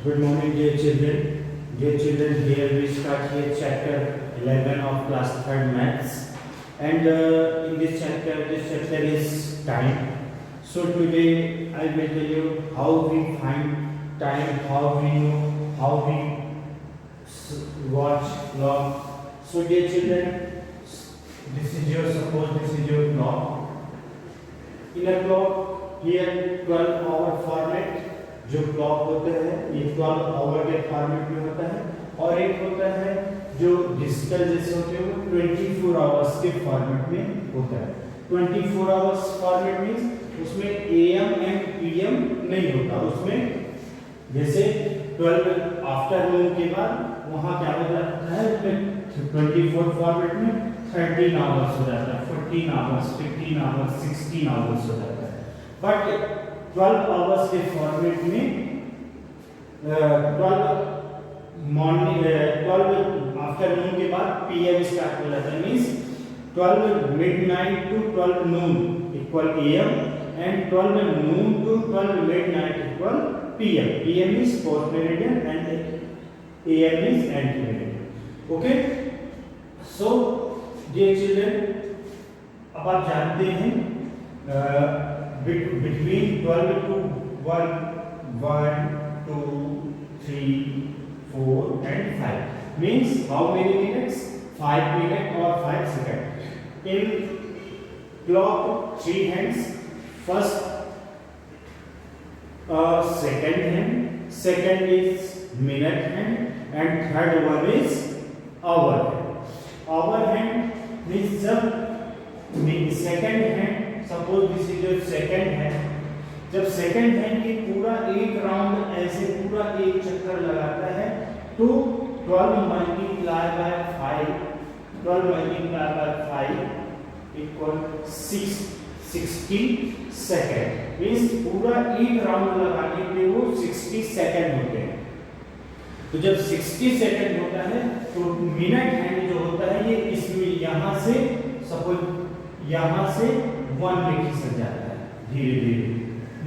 Good morning, dear children. Dear children, here we start here chapter 11 of class 3rd maths. And in this chapter is time. So today I will tell you how we find time, how we know, how we watch clock. So dear children, this is your clock. In a clock, here 12-hour format. जो clock होता है ये 12 our के format में होता है और एक होता है जो डिजिटल जैसे होते हैं वो 24 आवर्स के फॉर्मेट में होता है। 24 आवर्स फॉर्मेट मींस उसमें एएम एंड पीएम नहीं होता। उसमें जैसे 12 आफ्टरनून के बाद वहां क्या हो जाता है 24 फॉर्मेट में 13 आवर्स हो जाता है, 14 आवर्स, 15 आवर्स, 16 आवर्स हो जाता है। बट 12 आवर्स के फॉर्मेट में 12 आफ्टरनून के बाद पीएम स्टार्ट हो जाता है। Means 12 midnight to 12 noon equal AM and 12 noon to 12 midnight equal PM. PM is post meridian and AM is ante meridian. Okay, so dear children, अब आप जानते हैं between 12 to 1, 2, 3, 4 and 5 means how many minutes? 5 minutes or 5 seconds. In clock 3 hands, first second hand, second is minute hand and third one is hour hand. Hour hand means जब second hand, suppose this is your second hand, जब second hand की पूरा एक round ऐसे पूरा एक चक्कर लगाता है तो 12 multiply by 5 equal 60 second. Means पूरा एक राउंड लगाने पे वो 60 सेकंड होते हैं। तो जब 60 सेकंड होता है तो मिनट हैंड जो होता है ये इसमें यहां से सपोज यहां से 1 में खिसक जाता है, धीरे धीरे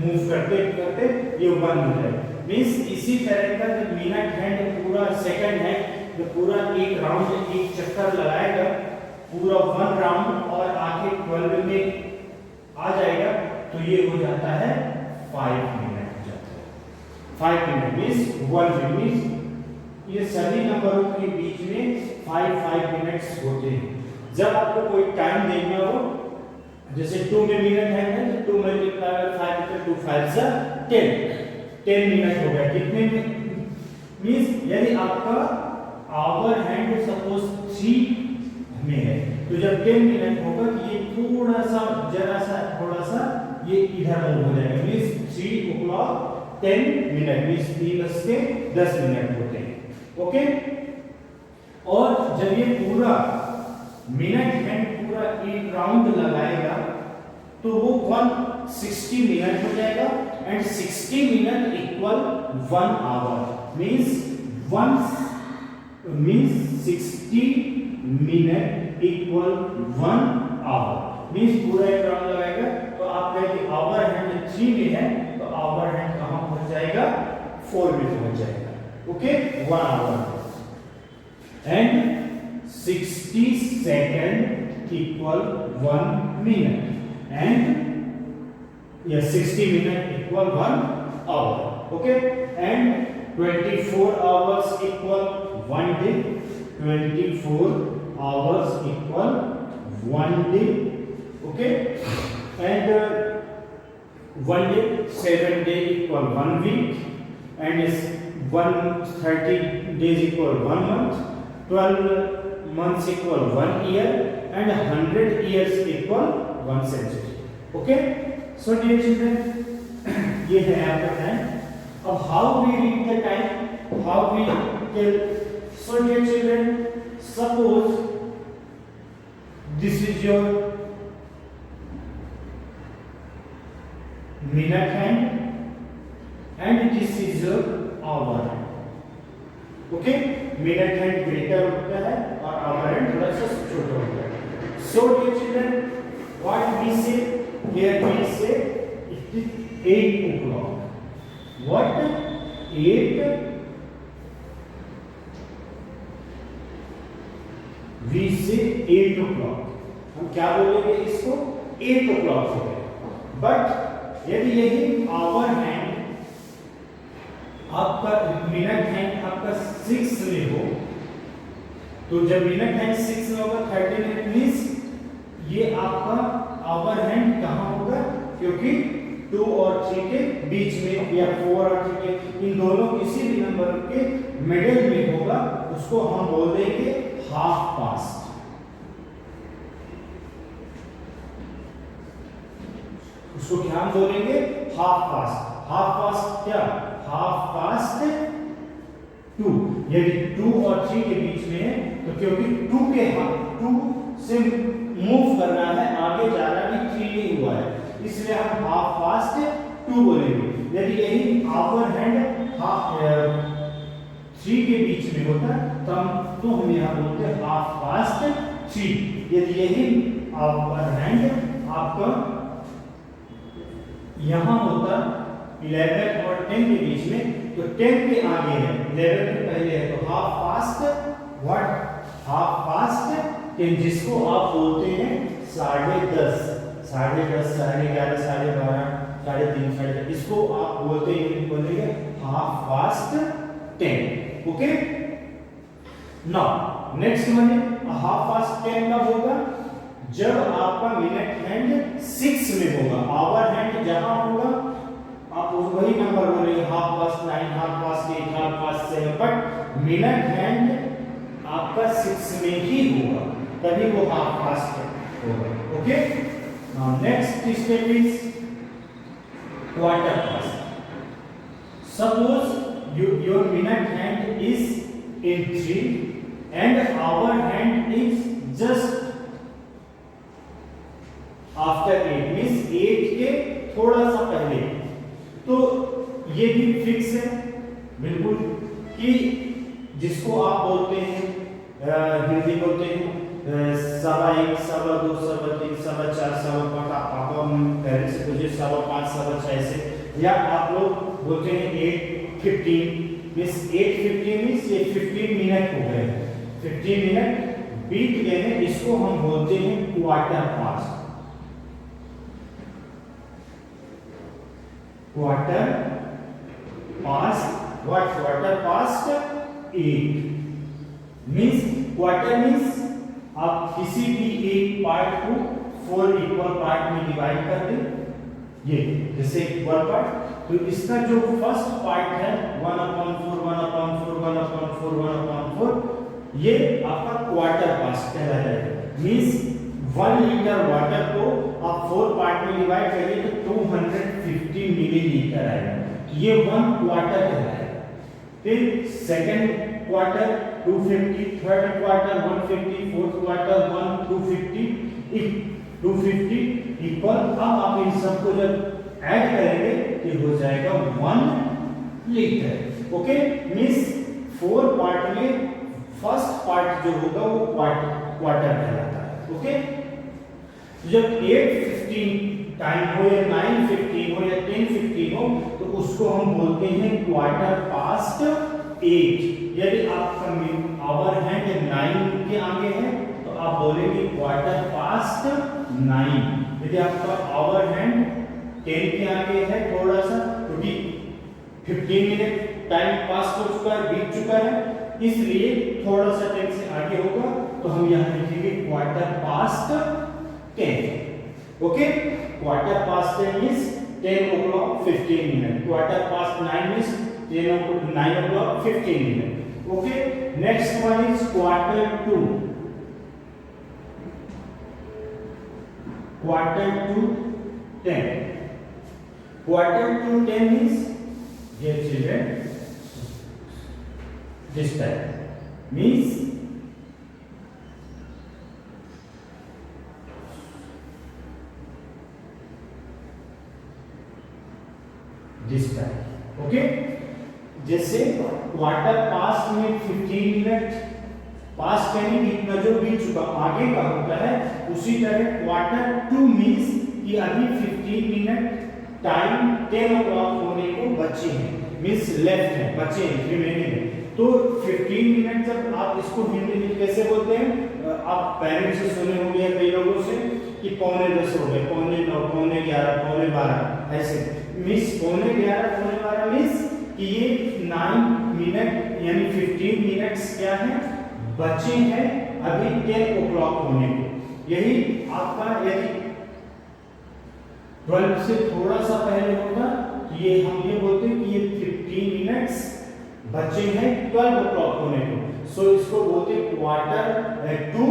मूव करते करते ये 1 हो जाए। मींस इसी तरह का जब मिनट हैंड पूरा सेकंड हैंड जो पूरा एक राउंड एक चक्कर लगाएगा पूरा 1 राउंड और आके 12 में आ जाएगा तो ये हो जाता है 5 मिनट हो जाता है। 5 मिनट मींस 1 मिनट। ये सभी नंबरों के बीच में 5 मिनट्स होते हैं। जब आपको कोई टाइम देखना हो जैसे 2 में मिनट है तो 2 मल्टीप्लाई 5 तो 2 5 जा 10 मिनट हो गया। कितने में मींस यदि आपका आवर हैंड सपोज 3 में है तो जब 10 मिनट होगा तो ये थोड़ा सा थोड़ा सा ये इधर मूव हो जाएगा। Means 3 o'clock 10 minute means 3:10 minute होते हैं। ओके, और जब ये पूरा मिनट हैंड पूरा एक राउंड लगाएगा तो वो 160 मिनट हो जाएगा and 60 minute equal 1 hour. Means 60 minute equal 1 hour. Means पूरा एक राउंड लगाएगा तो आप कहेंगे आवर हैंड 3 में है तो आवर हैंड कहां पहुंच जाएगा 4 में पहुंच जाएगा। Okay, 1 hour and 60 second equal 1 minute and 60 minute equal 1 hour. Okay, and 24 hours equal 1 day. 24 hours equal 1 day. Okay, and 1 day 7 day equal 1 week and 130 days equal 1 month. 12 months equal 1 year and 100 years equal 1 century. Okay, so dear children, ये है आपका time. अब how we read the time, how we tell? So dear children, suppose this is your minute hand and this is your hour hand. Okay, minute hand greater होता है और our hand थोड़ा सा छोटा होता है। So dear children, what we say here we say it is 8 o'clock। What 8 V से 8 o'clock, हम क्या बोलेंगे इसको 8 o'clock हो गए। बट यदि यही आवर हैंड आपका मिनट हैंड आपका 6 में हो, तो जब मिनट हैंड 6 में होगा 30 मिनट मीन्स ये आपका आवर हैंड कहाँ होगा, क्योंकि 2 और 3 के बीच में या 4 और 3 के इन दोनों किसी भी नंबर के मिडिल में होगा, उसको हम बोल देंगे हाफ पास्ट। उसको क्या हम बोलेंगे हाफ पास्ट। हाफ पास्ट क्या, हाफ पास्ट 2। यदि 2 और 3 के बीच में है तो क्योंकि 2 से मूव कर रहा है, आगे जा रहा है, 3 नहीं हुआ है, इसलिए हम हाफ पास्ट 2 बोलेंगे। यदि यही आवर हैंड हाफ 3 के बीच में होता तो हम यहाँ बोलते हैं हाफ पास्ट 3। यदि यही आवर हैंड आपका यहाँ होता 11 और 10 के बीच में, तो 10 के आगे है, 11 के पहले है, तो half past what, half past 10, जिसको आप बोलते हैं 10:30, 10:30, 11:30, 12:30, 3:30, 4:30, इसको आप बोलते हैं, बोलेंगे half past 10। Okay, now next one है हाफ पास्ट 10 कब होगा, जब आपका मिनट हैंड 6 में होगा। आवर हैंड जहां होगा आप वही नंबर बोलेंगे half past 9, half past 8, half past 7, but minute hand आपका 6 में ही होगा, तभी वो हाफ पास्ट होगा। Okay, now next step is quarter past. Suppose your minute hand is in 3 and our hand is just after 8, means 8 के थोड़ा सा पहले, तो ये भी फिक्स है बिल्कुल कि जिसको आप बोलते हैं हिंदी बोलते हैं 1:15, 1:15, 1:3, 4:15, 4:15, आपको पहले से मुझे 5:15, 6:15 से, या आप लोग बोलते हैं 8:15, मीन्स 8:15 मीन्स ये 15 मिनट हो गए, 15 मिनट बीत गए हैं, इसको हम बोलते हैं quarter past. Quarter past what, quarter past 8 means, quarter means आप किसी भी एक पार्ट को 4 इक्वल पार्ट में डिवाइड कर दें, ये जैसे इक्वल पार्ट, तो इसका जो फर्स्ट पार्ट है 1/4, 1/4, 1/4, 1/4, ये आपका क्वार्टर पास्ट कहलाएगा। मींस 1 लीटर वाटर को आप 4 पार्ट में डिवाइड करिए तो 250 मिलीलीटर आएगा, ये 1 क्वार्टर कहलाएगा। फिर second quarter 250, third quarter 150, fourth quarter 250 equal. अब आप इन सबको जब ऐड करेंगे तो हो जाएगा 1 लीटर। ओके, मींस 4 पार्ट में फर्स्ट पार्ट जो होगा वो क्वार्टर कहलाता है। ओके, जब 8:15 टाइम हो या 9:15 हो या 10:15 हो तो उसको हम बोलते हैं क्वार्टर पास्ट 8। यदि आपका आवर हैंड 9 के आगे है तो आप बोलेंगे क्वार्टर पास्ट 9। यदि आपका आवर हैंड 10 के आगे है थोड़ा सा, क्योंकि 15 मिनट टाइम पास हो चुका है, बीत चुका है, इसलिए थोड़ा सा 10 से आगे होगा तो हम यहाँ लिखेंगे quarter past 10। Okay, quarter past 10 means 10 o'clock 15 minute, quarter past 9 means 9 o'clock 15 minute. Okay, next one is quarter to. Quarter to 10, quarter to 10 means ये children this time means this time। Okay, जैसे quarter past में 15 minute past यानी इतना जो बीत चुका आगे का होता है, उसी तरह क्वार्टर टू मींस कि अभी 15 मिनट टाइम 10 o'clock होने को बचे हैं, मीन्स लेफ्ट है, बचे हैं, रिमेनिंग है। तो 15 मिनट जब आप इसको हिंदी में कैसे बोलते हैं, आप पेरेंट्स से सुने होंगे कई लोगों से कि 9:45 हो गए, 9:45, 9:11, 9:12, ऐसे मीन्स 9:11, 9:12 मीन्स कि ये 9 मिनट यानी 15 मिनट्स क्या है, बचे हैं अभी 10 o'clock होने को। यही आपका यदि 12 से थोड़ा सा पहले होगा तो ये हम ये बोलते हैं कि ये 15 मिनट्स बचे हैं 12 o'clock होने को। सो इसको बोलते हैं quarter to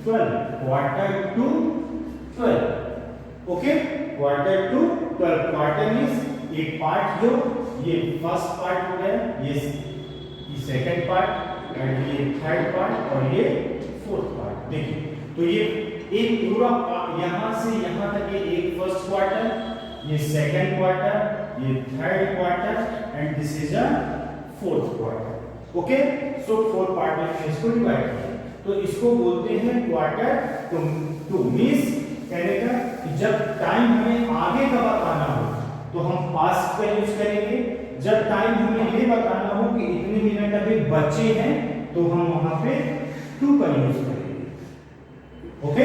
12, quarter to 12। Okay, quarter to 12। Quarter means एक पार्ट, जो ये फर्स्ट पार्ट हो गया, ये सेकंड पार्ट, एंड ये थर्ड पार्ट और ये फोर्थ पार्ट। देखिए तो ये एक पूरा यहां से यहां तक ये एक फर्स्ट क्वार्टर, ये सेकंड क्वार्टर, ये third quarter and this is a fourth quarter. Okay, so 4 part में इसको डिवाइड किया, तो इसको बोलते हैं क्वार्टर टू। मींस कहने का कि जब टाइम हमें आगे का बताना हो तो हम पास्ट का यूज करेंगे, जब टाइम हमें ये बताना हो कि इतने मिनट अभी बचे हैं तो हम वहां पे टू का यूज करेंगे। ओके,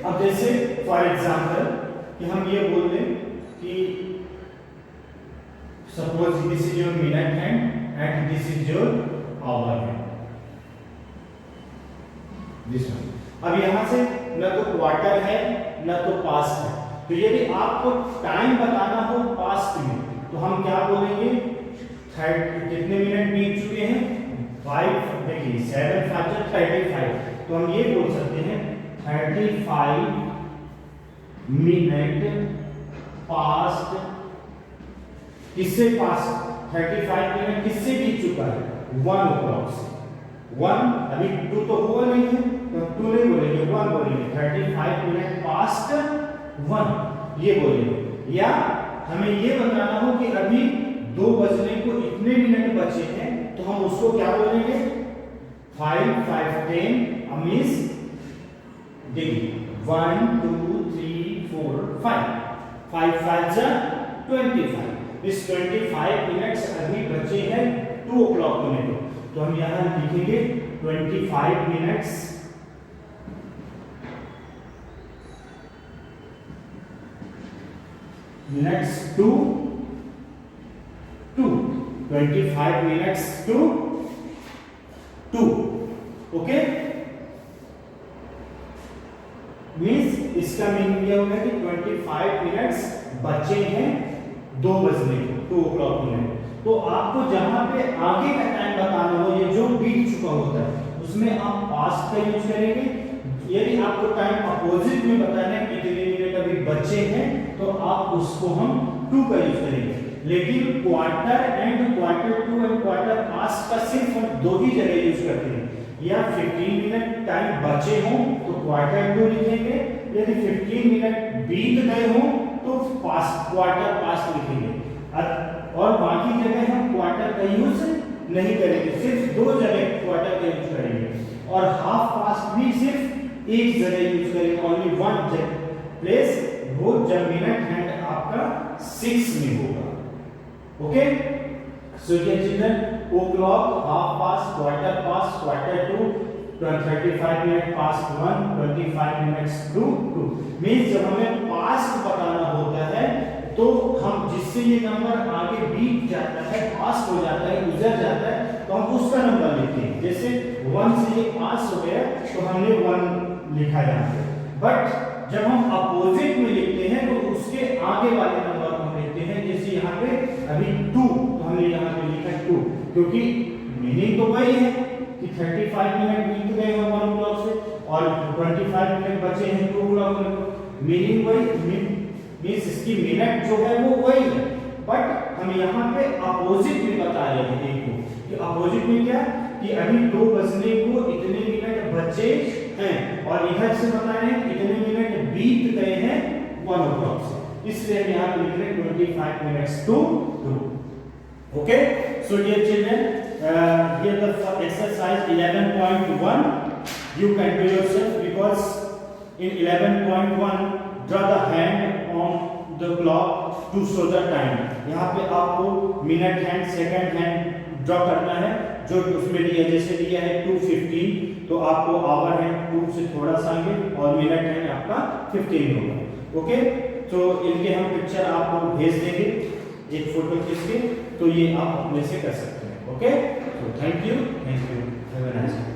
अब जैसे फॉर एग्जांपल कि हम ये बोल दें कि suppose this is your minute hand and this is your hour hand, this one. अब यहां से न तो क्वार्टर है न तो पास्ट है, तो यदि आपको टाइम बताना हो पास्ट में तो हम क्या बोलेंगे, कितने मिनट बीत चुके हैं, 5। देखिए 7 5 35, तो हम ये बोल सकते हैं 35 मिनट पास्ट। किससे पास्ट, 35 मिनट किससे बीत चुका है, 1 o'clock से। 1 अभी 2 तो हुआ नहीं है तो 2 नहीं बोलेंगे, 1 बोलेंगे। 35 मिनट पास्ट 1 ये बोलेंगे। या हमें ये बताना हो कि अभी 2 बजने को इतने मिनट बचे हैं तो हम उसको क्या बोलेंगे, 5 5 10 मींस देखिए 1 2 3 4 5 5 5 जा 25। इस 25 मिनट्स अभी बचे हैं 2 o'clock होने को, तो हम यहां लिखेंगे 25 minutes to 2, 25 minutes to 2। Okay, means इसका मीनिंग ये होगा कि 25 मिनट्स बचे हैं 2 बजने को, 2 o'clock होने को। तो आपको जहां पे आगे का टाइम बताना हो, ये जो बीत चुका होता है उसमें आप पास्ट का यूज करेंगे। यदि आपको टाइम अपोजिट में बताना है कि कितने मिनट अभी बचे हैं तो आप उसको हम 2 का यूज करेंगे। लेकिन quarter and quarter to and quarter past का सिर्फ हम 2 ही जगह यूज करते हैं। या 15 मिनट टाइम बचे हो तो क्वार्टर 2 लिखेंगे, यदि 15 मिनट बीत गए हो तो पास्ट, क्वार्टर पास्ट लिखेंगे। और बाकी जगह हम क्वार्टर का यूज नहीं करेंगे, सिर्फ 2 जगह क्वार्टर का यूज करेंगे। और हाफ पास्ट भी सिर्फ एक जगह यूज करेंगे, ओनली वन प्लेस, वो जब मिनट हैंड आपका 6 में होगा। ओके, सो ये children, o'clock, half past, quarter past, quarter to, 35 minute past 1, 25 minutes to 2। Means जब हमें पास्ट बताना होता है तो हम जिससे ये नंबर आगे बीत जाता है, पास हो जाता है, गुजर जाता है, तो हम उसका नंबर लिखते हैं। जैसे 1 से ये पास हो गया तो हमने 1 लिखा यहाँ पे। बट जब हम अपोजिट में लिखते हैं तो उसके आगे वाले नंबर को हम लिखते हैं। जैसे यहाँ पे अभी 2, तो हमने यहाँ पे लिखा 2, क्योंकि मीनिंग तो वही है कि 35 मिनट बीत गए हैं 1 o'clock से और 25 मिनट बचे हैं 2 o'clock में, मीनिंग वही, मींस इसकी मिनट जो है वो वही है, बट हम यहाँ पे अपोजिट में बता रहे हैं एक को, कि अपोजिट में क्या, कि अभी 2 बजने को इतने मिनट बचे हैं और इधर से बता रहे हैं इतने मिनट बीत गए हैं 1 o'clock से, इसलिए हम यहाँ पे लिख रहे हैं 25 minutes to 2। Okay, so dear children, here the exercise 11.1 you can do yourself, because in 11.1 draw the hand on the clock to show the time. यहाँ पे आपको minute hand, second hand draw करना है, जो उसमें दिया, जैसे दिया है 2:15 तो आपको आवर हैंड 2 से थोड़ा सा आगे और मिनट हैंड आपका 15 होगा। ओके, तो इनके हम पिक्चर आपको भेज देंगे एक फोटो खींच के, तो ये आप अपने से कर सकते हैं। ओके, तो thank you, have a nice day.